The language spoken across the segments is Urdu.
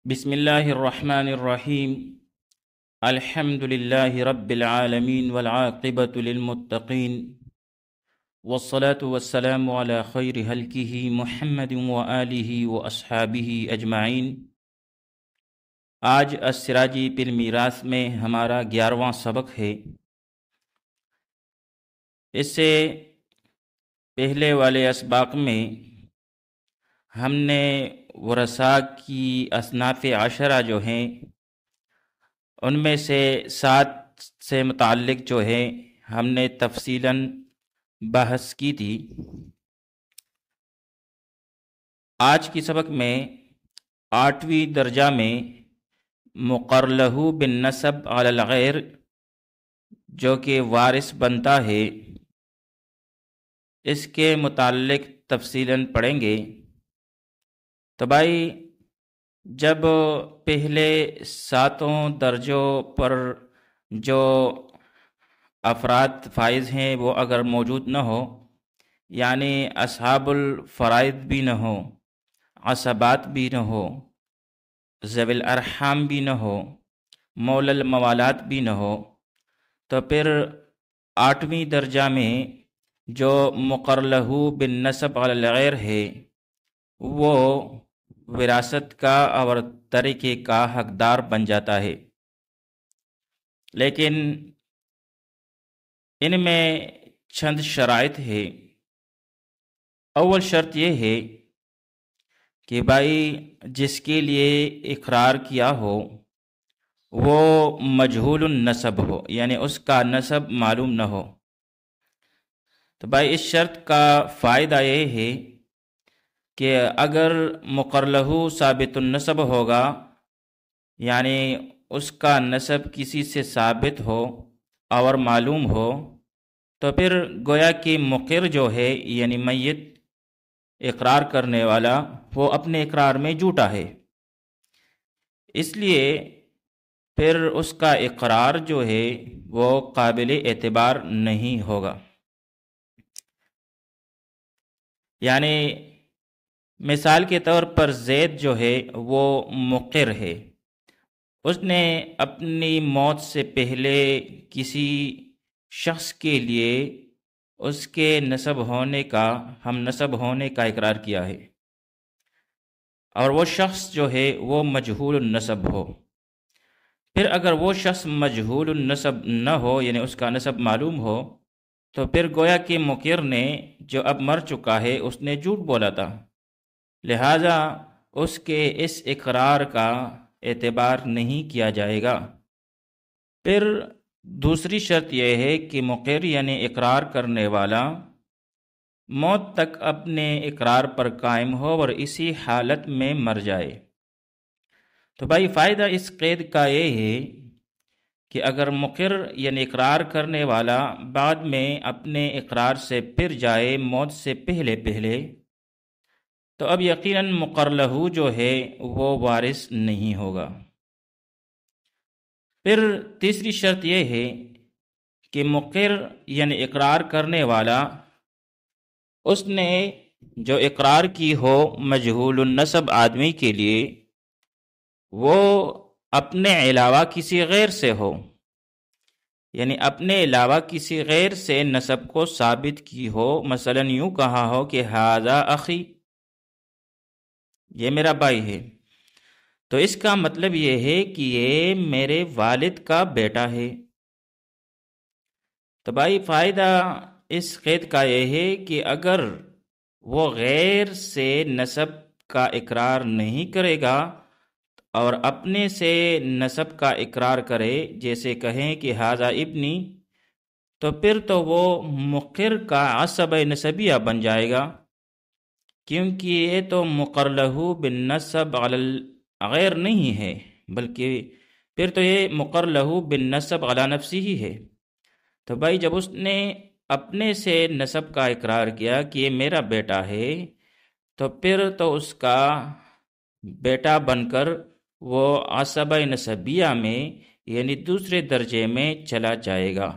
بسم اللہ الرحمن الرحیم الحمد للہ رب العالمین والعاقبۃ للمتقین والصلاة والسلام علی خیر خلقہ محمد وآلہ واصحابہ اجمعین۔ آج السراجی فی المیراث میں ہمارا 11واں سبق ہے۔ اس سے پہلے والے اسباق میں ہم نے ورثاء کی اصناف عشرہ جو ہیں ان میں سے 7 سے متعلق جو ہے ہم نے تفصیلاً بحث کی تھی۔ آج کی سبق میں 8ویں درجہ میں مقر لہ بالنسب علی الغیر جو کہ وارث بنتا ہے، اس کے متعلق تفصیلاً پڑھیں گے۔ تو بھائی جب پہلے 7 درجوں پر جو افراد فائز ہیں وہ اگر موجود نہ ہو، یعنی اصحاب الفرائض بھی نہ ہو، عصبات بھی نہ ہو، ذوی الارحام بھی نہ ہو، مولی الموالات بھی نہ ہو، تو پھر 8ویں درجہ میں جو مقر لہ بالنسب علی الغیر ہے وہ وراثت کا اور ترکے کا حقدار بن جاتا ہے۔ لیکن ان میں چند شرائط ہے۔ اول شرط یہ ہے کہ بھائی جس کے لیے اقرار کیا ہو وہ مجہول النسب ہو، یعنی اس کا نسب معلوم نہ ہو۔ تو بھائی اس شرط کا فائدہ یہ ہے کہ اگر مقر لہ ثابت النسب ہوگا، یعنی اس کا نسب کسی سے ثابت ہو اور معلوم ہو، تو پھر گویا کہ مقر جو ہے یعنی میت اقرار کرنے والا وہ اپنے اقرار میں جھوٹا ہے، اس لیے پھر اس کا اقرار جو ہے وہ قابل اعتبار نہیں ہوگا۔ یعنی مثال کے طور پر زید جو ہے وہ مقر ہے، اس نے اپنی موت سے پہلے کسی شخص کے لیے اس کے ہم نسب ہونے کا اقرار کیا ہے، اور وہ شخص جو ہے وہ مجہول النسب ہو۔ پھر اگر وہ شخص مجہول النسب نہ ہو، یعنی اس کا نسب معلوم ہو، تو پھر گویا کہ مقر نے جو اب مر چکا ہے اس نے جھوٹ بولا تھا، لہذا اس کے اس اقرار کا اعتبار نہیں کیا جائے گا۔ پھر دوسری شرط یہ ہے کہ مقر یعنی اقرار کرنے والا موت تک اپنے اقرار پر قائم ہو اور اسی حالت میں مر جائے۔ تو بھائی فائدہ اس قید کا یہ ہے کہ اگر مقر یعنی اقرار کرنے والا بعد میں اپنے اقرار سے پھر جائے موت سے پہلے تو اب یقیناً مقر لہ جو ہے وہ وارث نہیں ہوگا۔ پھر تیسری شرط یہ ہے کہ مقر یعنی اقرار کرنے والا اس نے جو اقرار کی ہو مجہول النسب آدمی کے لیے وہ اپنے علاوہ کسی غیر سے ہو، یعنی اپنے علاوہ کسی غیر سے نسب کو ثابت کی ہو، مثلا یوں کہا ہو کہ ھذا اخی، یہ میرا بھائی ہے، تو اس کا مطلب یہ ہے کہ یہ میرے والد کا بیٹا ہے۔ تو بھائی فائدہ اس قید کا یہ ہے کہ اگر وہ غیر سے نسب کا اقرار نہیں کرے گا اور اپنے سے نسب کا اقرار کرے، جیسے کہیں کہ ھذا ابنی، تو پھر تو وہ مقر کا عصب نسبیہ بن جائے گا، کیونکہ یہ تو مقر لہ بالنسب علی الغیر نہیں ہے، بلکہ پھر تو یہ مقر لہ بالنسب علی نفسی ہی ہے۔ تو بھائی جب اس نے اپنے سے نسب کا اقرار کیا کہ یہ میرا بیٹا ہے، تو پھر تو اس کا بیٹا بن کر وہ عصب نسبیہ میں یعنی دوسرے درجے میں چلا جائے گا۔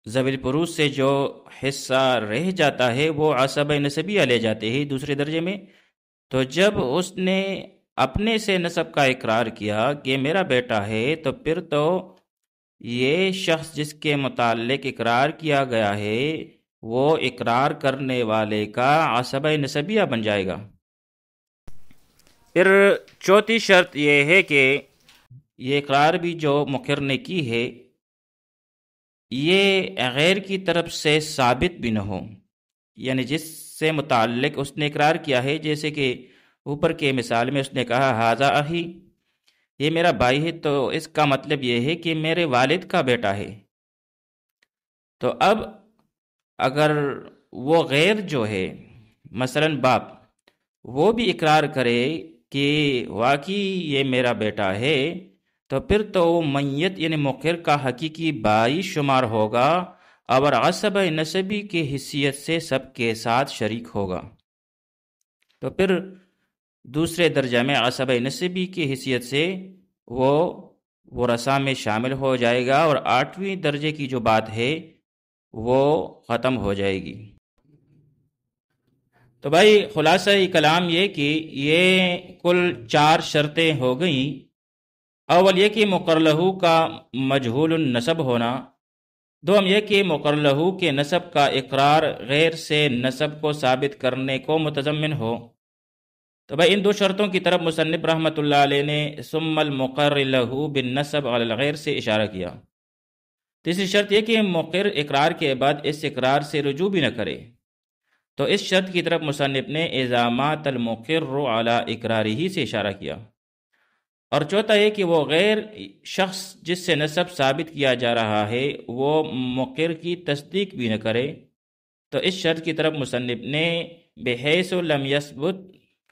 ذوی الفروض سے جو حصہ رہ جاتا ہے وہ عصبہ نسبیہ لے جاتے ہیں دوسرے درجے میں، تو جب اس نے اپنے سے نسب کا اقرار کیا کہ میرا بیٹا ہے، تو پھر تو یہ شخص جس کے متعلق اقرار کیا گیا ہے وہ اقرار کرنے والے کا عصبہ نسبیہ بن جائے گا۔ پھر چوتھی شرط یہ ہے کہ یہ اقرار بھی جو مقر نے کی ہے یہ غیر کی طرف سے ثابت بھی نہ ہو، یعنی جس سے متعلق اس نے اقرار کیا ہے، جیسے کہ اوپر کے مثال میں اس نے کہا ھذا اخی، یہ میرا بھائی ہے، تو اس کا مطلب یہ ہے کہ میرے والد کا بیٹا ہے۔ تو اب اگر وہ غیر جو ہے مثلا باپ، وہ بھی اقرار کرے کہ واقعی یہ میرا بیٹا ہے، تو پھر تو وہ میت یعنی مقر کا حقیقی بھائی شمار ہوگا اور عصبہ نسبی کی حیثیت سے سب کے ساتھ شریک ہوگا۔ تو پھر دوسرے درجہ میں عصبہ نسبی کی حیثیت سے وہ ورثہ میں شامل ہو جائے گا، اور 8ویں درجے کی جو بات ہے وہ ختم ہو جائے گی۔ تو بھائی خلاصہ کلام یہ کہ یہ کل 4 شرطیں ہو گئیں۔ اول یہ کہ مقر لہو کا مجہول النسب ہونا، دوم یہ کہ مقر لہو کے نسب کا اقرار غیر سے نسب کو ثابت کرنے کو متضمن ہو۔ تو بھائی ان 2 شرطوں کی طرف مصنف رحمۃ اللہ علیہ نے ثم المقر لہو بالنسب علی الغیر سے اشارہ کیا۔ تیسری شرط یہ کہ مقر اقرار کے بعد اس اقرار سے رجوع بھی نہ کرے، تو اس شرط کی طرف مصنف نے اذا مات المقر علی اقرارہ سے اشارہ کیا۔ اور چوتھا یہ کہ وہ غیر شخص جس سے نسب ثابت کیا جا رہا ہے وہ مقر کی تصدیق بھی نہ کرے، تو اس شرط کی طرف مصنف نے بحیث لم یثبت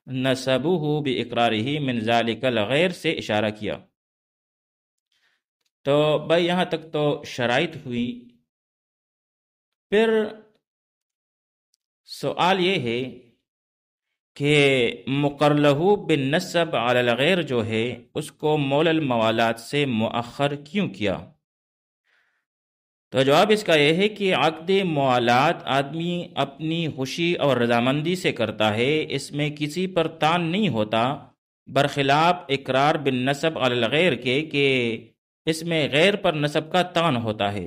نسبہ باقرارہ من ذلک الغیر سے اشارہ کیا۔ تو بھائی یہاں تک تو شرائط ہوئی۔ پھر سوال یہ ہے کہ مقر لہو بالنسب علی الغیر جو ہے اس کو مول الموالات سے مؤخر کیوں کیا؟ تو جواب اس کا یہ ہے کہ عقد موالات آدمی اپنی خوشی اور رضامندی سے کرتا ہے، اس میں کسی پر تان نہیں ہوتا، برخلاف اقرار بالنسب علی الغیر کے کہ اس میں غیر پر نسب کا تان ہوتا ہے۔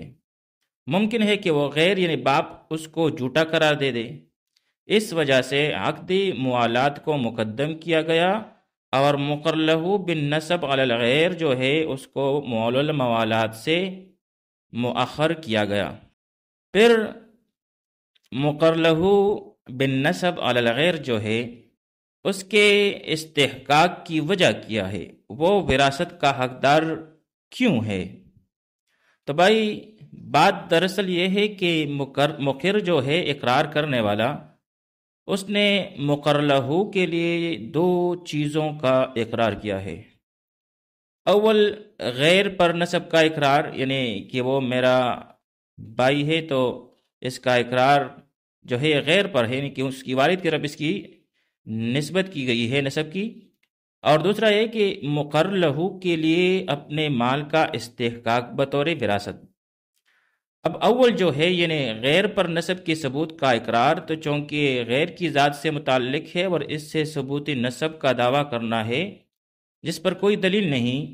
ممکن ہے کہ وہ غیر یعنی باپ اس کو جھوٹا قرار دے دے، اس وجہ سے عقدی موالات کو مقدم کیا گیا، اور مقر لہو بالنسب علی الغیر جو ہے اس کو مول الموالات سے مؤخر کیا گیا۔ پھر مقر لہو بالنسب علی الغیر جو ہے اس کے استحقاق کی وجہ کیا ہے، وہ وراثت کا حقدار کیوں ہے؟ تو بھائی بات دراصل یہ ہے کہ مقر جو ہے اقرار کرنے والا، اس نے مقر لہو کے لیے 2 چیزوں کا اقرار کیا ہے۔ اول غیر پر نسب کا اقرار، یعنی کہ وہ میرا بھائی ہے، تو اس کا اقرار جو ہے غیر پر ہے، یعنی کہ اس کی والد کی طرف اس کی نسبت کی گئی ہے نسب کی۔ اور دوسرا یہ کہ مقر لہو کے لیے اپنے مال کا استحقاق بطور وراثت۔ اب اول جو ہے یعنی غیر پر نسب کے ثبوت کا اقرار، تو چونکہ غیر کی ذات سے متعلق ہے اور اس سے ثبوت نسب کا دعویٰ کرنا ہے جس پر کوئی دلیل نہیں،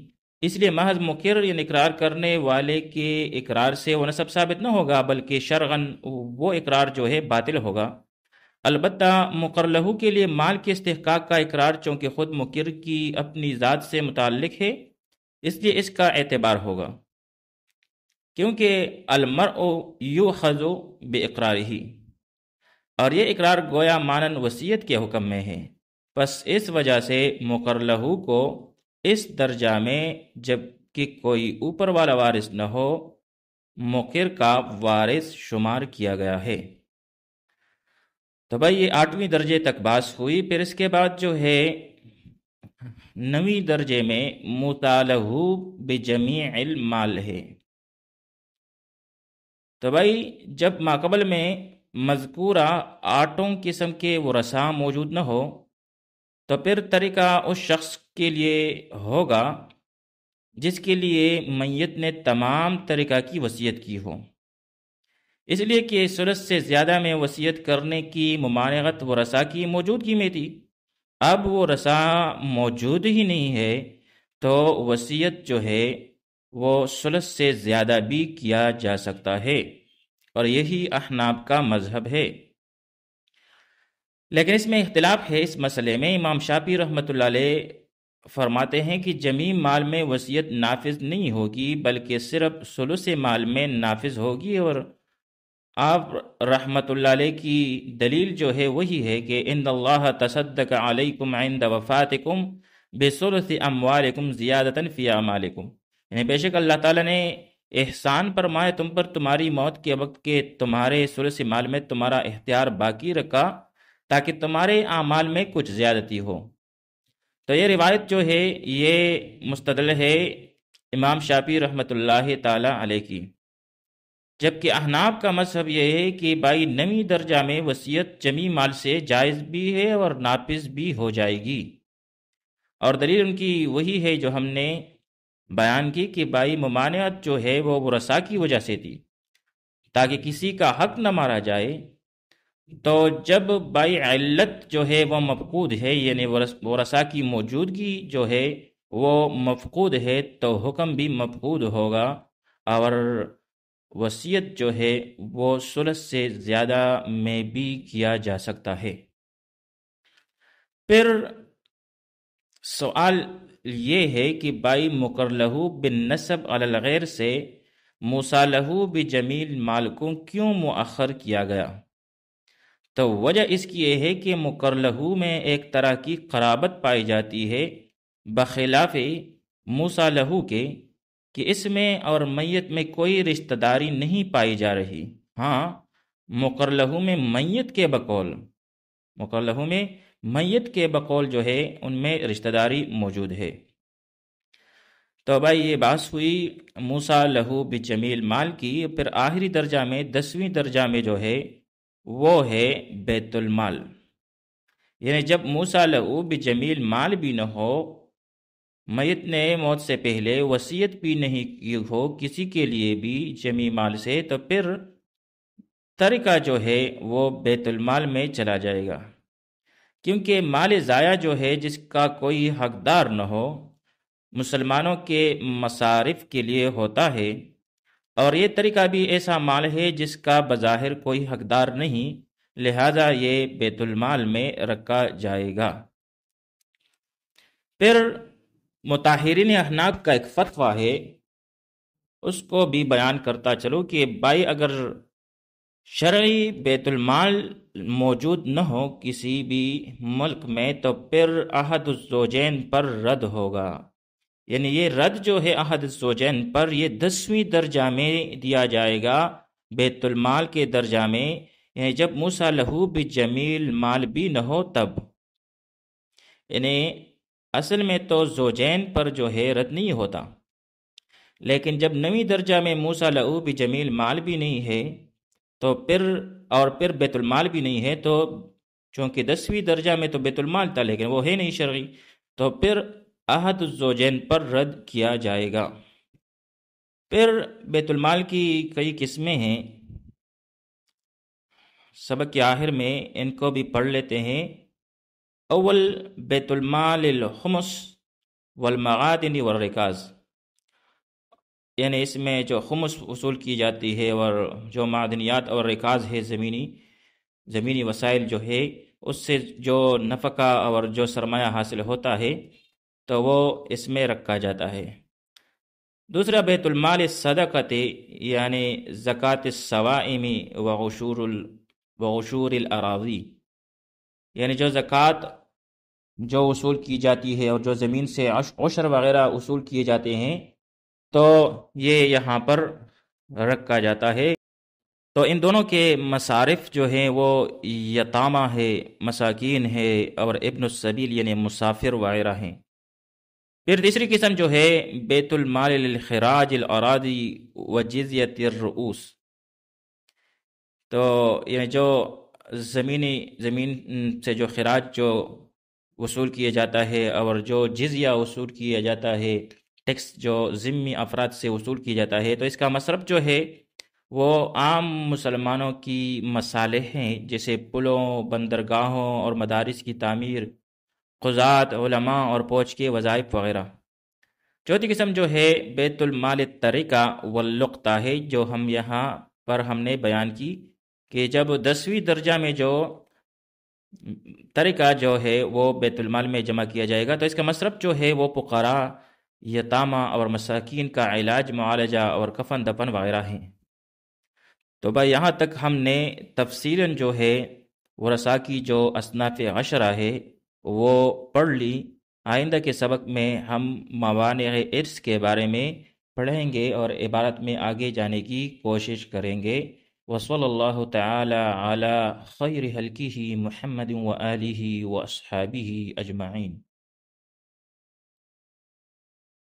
اس لیے محض مقر یعنی اقرار کرنے والے کے اقرار سے وہ نسب ثابت نہ ہوگا، بلکہ شرعاً وہ اقرار جو ہے باطل ہوگا۔ البتہ مقر لہو کے لیے مال کے استحقاق کا اقرار چونکہ خود مقر کی اپنی ذات سے متعلق ہے، اس لیے اس کا اعتبار ہوگا، کیونکہ المرء یؤخذ باقرارہ، اور یہ اقرار گویا مانن وصیت کے حکم میں ہے۔ پس اس وجہ سے مقر لہو کو اس درجہ میں جب کہ کوئی اوپر والا وارث نہ ہو مقر کا وارث شمار کیا گیا ہے۔ تو بھائی یہ 8ویں درجے تک بحث ہوئی۔ پھر اس کے بعد جو ہے 9ویں درجے میں مطالہ بجمیع المال ہے۔ تو بھائی جب ماقبل میں مذکورہ 8 قسم کے ورثاء موجود نہ ہو تو پھر طریقہ اس شخص کے لیے ہوگا جس کے لیے میت نے تمام طریقہ کی وصیت کی ہو، اس لیے کہ ثلث سے زیادہ میں وصیت کرنے کی ممانعت ورثاء کی موجودگی میں تھی۔ اب وہ رسا موجود ہی نہیں ہے تو وصیت جو ہے وہ ثلث سے زیادہ بھی کیا جا سکتا ہے، اور یہی احناف کا مذہب ہے۔ لیکن اس میں اختلاف ہے اس مسئلے میں۔ امام شافعی رحمۃ اللہ علیہ فرماتے ہیں کہ جمیع مال میں وصیت نافذ نہیں ہوگی بلکہ صرف ثلث مال میں نافذ ہوگی، اور آپ رحمۃ اللہ علیہ کی دلیل جو ہے وہی ہے کہ ان اللہ تصدق علیکم عند وفاتکم بثلث اموالکم زیادۃ فی اعمالکم، یعنی بے شک اللہ تعالیٰ نے احسان فرمائے تم پر تمہاری موت کے وقت کے تمہارے ثلث مال میں تمہارا اختیار باقی رکھا تاکہ تمہارے اعمال میں کچھ زیادتی ہو۔ تو یہ روایت جو ہے یہ مستدل ہے امام شافعی رحمۃ اللہ تعالی علیہ کی، جبکہ احناف کا مذہب یہ ہے کہ بائی نویں درجہ میں وصیت جمیع مال سے جائز بھی ہے اور نافذ بھی ہو جائے گی، اور دلیل ان کی وہی ہے جو ہم نے بیان کی کہ بائی ممانعت جو ہے وہ ورثاء کی وجہ سے تھی تاکہ کسی کا حق نہ مارا جائے۔ تو جب بائی علت جو ہے وہ مفقود ہے، یعنی ورثاء کی موجودگی جو ہے وہ مفقود ہے، تو حکم بھی مفقود ہوگا، اور وصیت جو ہے وہ ثلث سے زیادہ میں بھی کیا جا سکتا ہے۔ پھر سوال یہ ہے کہ بائی مقر لہو بالنسب علی الغیر سے موصی لہو بجمیل مال کو کیوں مؤخر کیا گیا؟ تو وجہ اس کی یہ ہے کہ مقر لہو میں ایک طرح کی قرابت پائی جاتی ہے، بخلاف موصی لہو کے کہ اس میں اور میت میں کوئی رشتہ داری نہیں پائی جا رہی۔ ہاں، مقر لہو میں میت کے بقول جو ہے ان میں رشتہ داری موجود ہے۔ تو بھائی یہ بات ہوئی موصی لہو بجمیل مال کی۔ پھر آخری درجہ میں 10ویں درجہ میں جو ہے وہ ہے بیت المال، یعنی جب موصی لہو بجمیل مال بھی نہ ہو، میت نے موت سے پہلے وصیت بھی نہیں کی ہو کسی کے لیے بھی جمیع مال سے، تو پھر ترکہ جو ہے وہ بیت المال میں چلا جائے گا، کیونکہ مال ضائع جو ہے جس کا کوئی حقدار نہ ہو مسلمانوں کے مصارف کے لیے ہوتا ہے، اور یہ طریقہ بھی ایسا مال ہے جس کا بظاہر کوئی حقدار نہیں، لہذا یہ بیت المال میں رکھا جائے گا۔ پھر مطہرین احناف کا ایک فتویٰ ہے، اس کو بھی بیان کرتا چلو کہ بھائی اگر شرعی بیت المال موجود نہ ہو کسی بھی ملک میں تو پھر احد الزوجین پر رد ہوگا، یعنی یہ رد جو ہے احد الزوجین پر یہ 10ویں درجہ میں دیا جائے گا، بیت المال کے درجہ میں، یعنی جب موصی لہو بجمیل مال بھی نہ ہو تب، یعنی اصل میں تو زوجین پر جو ہے رد نہیں ہوتا، لیکن جب 9ویں درجہ میں موصی لہو بجمیل مال بھی نہیں ہے تو پھر بیت المال بھی نہیں ہے، تو چونکہ 10ویں درجہ میں تو بیت المال تھا لیکن وہ ہے نہیں شرعی، تو پھر احد الزوجین پر رد کیا جائے گا۔ پھر بیت المال کی کئی قسمیں ہیں، سبق کے آخر میں ان کو بھی پڑھ لیتے ہیں۔ اول بیت المال الخمس والمعادن والرکاز، یعنی اس میں جو خمس وصول کی جاتی ہے اور جو معدنیات اور رکاز ہے زمینی وسائل جو ہے اس سے جو نفقہ اور جو سرمایہ حاصل ہوتا ہے تو وہ اس میں رکھا جاتا ہے۔ دوسرا بیت المال الصدقۃ، یعنی زکوٰۃ الصوائم وعشور الاراضی، یعنی جو زکوٰۃ جو وصول کی جاتی ہے اور جو زمین سے عشر وغیرہ وصول کیے جاتے ہیں تو یہ یہاں پر رکھا جاتا ہے۔ تو ان دونوں کے مصارف جو ہیں وہ یتامہ ہے، مساکین ہے، اور ابن السبیل یعنی مسافر وغیرہ ہیں۔ پھر تیسری قسم جو ہے بیت المال للخراج الاراضی وجزیۃ الرؤوس، تو یعنی جو زمین سے جو خراج جو وصول کیے جاتا ہے اور جو جزیہ وصول کیا جاتا ہے، ٹیکس جو ذمی افراد سے وصول کیا جاتا ہے، تو اس کا مصرف جو ہے وہ عام مسلمانوں کی مصالح ہیں، جیسے پلوں، بندرگاہوں اور مدارس کی تعمیر، قضات، علماء اور فوج کے وظائف وغیرہ۔ چوتھی قسم جو ہے بیت المال ترکہ واللقطہ ہے، جو ہم یہاں پر ہم نے بیان کی کہ جب 10ویں درجہ میں جو ترکہ جو ہے وہ بیت المال میں جمع کیا جائے گا، تو اس کا مصرف جو ہے وہ فقراء، یتامى اور مساکین کا علاج، معالجہ اور کفن دفن وغیرہ ہیں۔ تو بھائی یہاں تک ہم نے تفصیلاً جو ہے ورثاء کی جو اصناف عشرہ ہے وہ پڑھ لی۔ آئندہ کے سبق میں ہم موانع ارث کے بارے میں پڑھیں گے اور عبارت میں آگے جانے کی کوشش کریں گے۔ وصلی اللہ تعالی علی خیر خلقہ محمد و آلہ و اصحابہ اجمعین۔